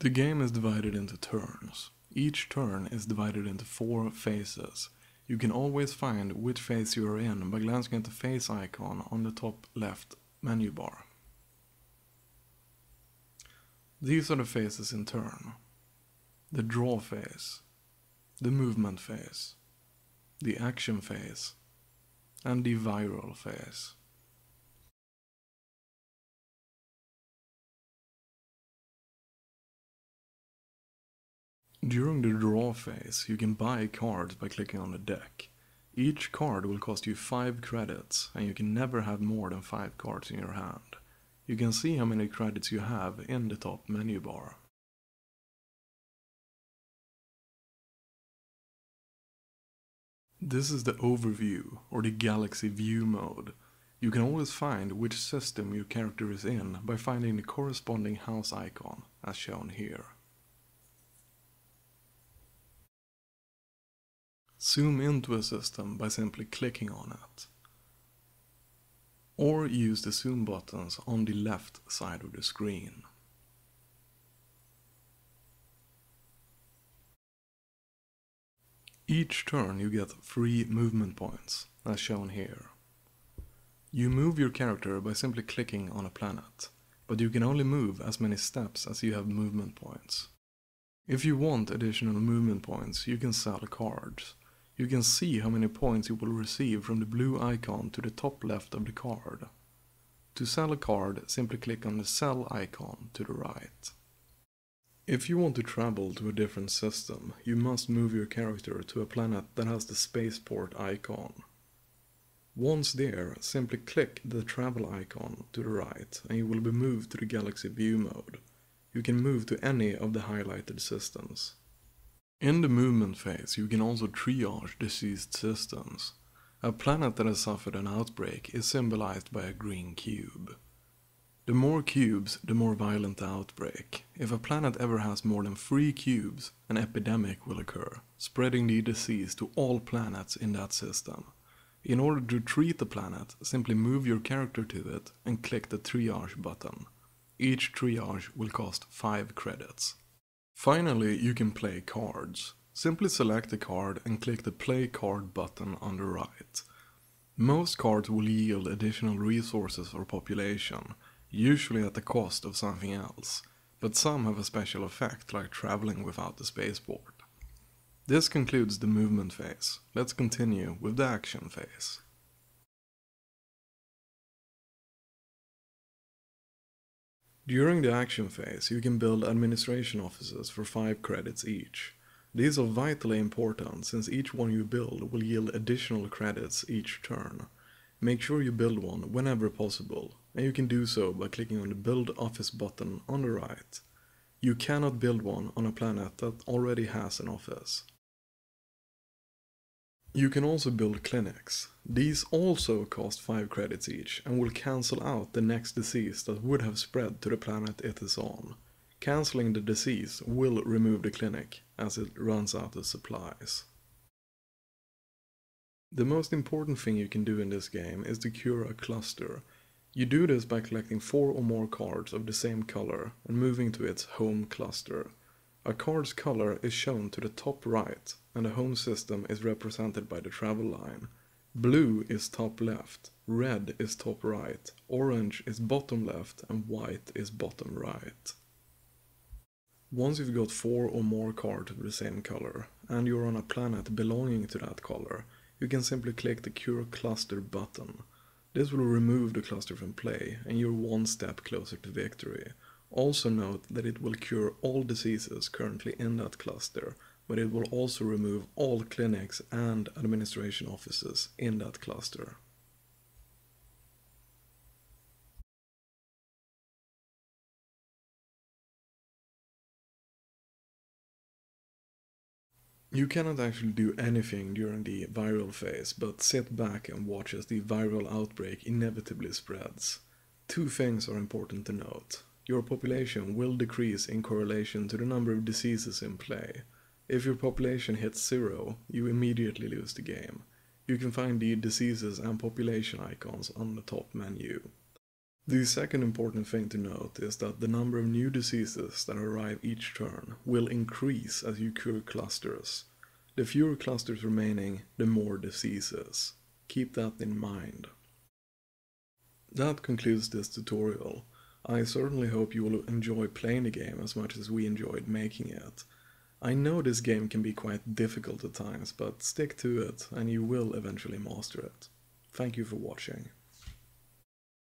The game is divided into turns. Each turn is divided into 4 phases. You can always find which phase you are in by glancing at the phase icon on the top left menu bar. These are the phases in turn: the draw phase, the movement phase, the action phase, and the viral phase. During the draw phase, you can buy cards by clicking on the deck. Each card will cost you 5 credits, and you can never have more than 5 cards in your hand. You can see how many credits you have in the top menu bar. This is the overview, or the galaxy view mode. You can always find which system your character is in by finding the corresponding house icon, as shown here. Zoom into a system by simply clicking on it. Or use the zoom buttons on the left side of the screen. Each turn you get 3 movement points, as shown here. You move your character by simply clicking on a planet, but you can only move as many steps as you have movement points. If you want additional movement points, you can sell cards. You can see how many points you will receive from the blue icon to the top left of the card. To sell a card, simply click on the sell icon to the right. If you want to travel to a different system, you must move your character to a planet that has the spaceport icon. Once there, simply click the travel icon to the right and you will be moved to the galaxy view mode. You can move to any of the highlighted systems. In the movement phase, you can also triage deceased systems. A planet that has suffered an outbreak is symbolized by a green cube. The more cubes, the more violent the outbreak. If a planet ever has more than 3 cubes, an epidemic will occur, spreading the disease to all planets in that system. In order to treat the planet, simply move your character to it and click the triage button. Each triage will cost 5 credits. Finally, you can play cards. Simply select a card and click the play card button on the right. Most cards will yield additional resources or population, usually at the cost of something else, but some have a special effect like traveling without the spaceport. This concludes the movement phase. Let's continue with the action phase. During the action phase, you can build administration offices for 5 credits each. These are vitally important since each one you build will yield additional credits each turn. Make sure you build one whenever possible, and you can do so by clicking on the Build Office button on the right. You cannot build one on a planet that already has an office. You can also build clinics. These also cost 5 credits each and will cancel out the next disease that would have spread to the planet it is on. Cancelling the disease will remove the clinic as it runs out of supplies. The most important thing you can do in this game is to cure a cluster. You do this by collecting 4 or more cards of the same color and moving to its home cluster. A card's color is shown to the top right, and the home system is represented by the travel line. Blue is top left, red is top right, orange is bottom left, and white is bottom right. Once you've got 4 or more cards of the same color, and you're on a planet belonging to that color, you can simply click the Cure Cluster button. This will remove the cluster from play, and you're one step closer to victory. Also note that it will cure all diseases currently in that cluster, but it will also remove all clinics and administration offices in that cluster. You cannot actually do anything during the viral phase, but sit back and watch as the viral outbreak inevitably spreads. 2 things are important to note. Your population will decrease in correlation to the number of diseases in play. If your population hits 0, you immediately lose the game. You can find the diseases and population icons on the top menu. The second important thing to note is that the number of new diseases that arrive each turn will increase as you cure clusters. The fewer clusters remaining, the more diseases. Keep that in mind. That concludes this tutorial. I certainly hope you will enjoy playing the game as much as we enjoyed making it. I know this game can be quite difficult at times, but stick to it and you will eventually master it. Thank you for watching.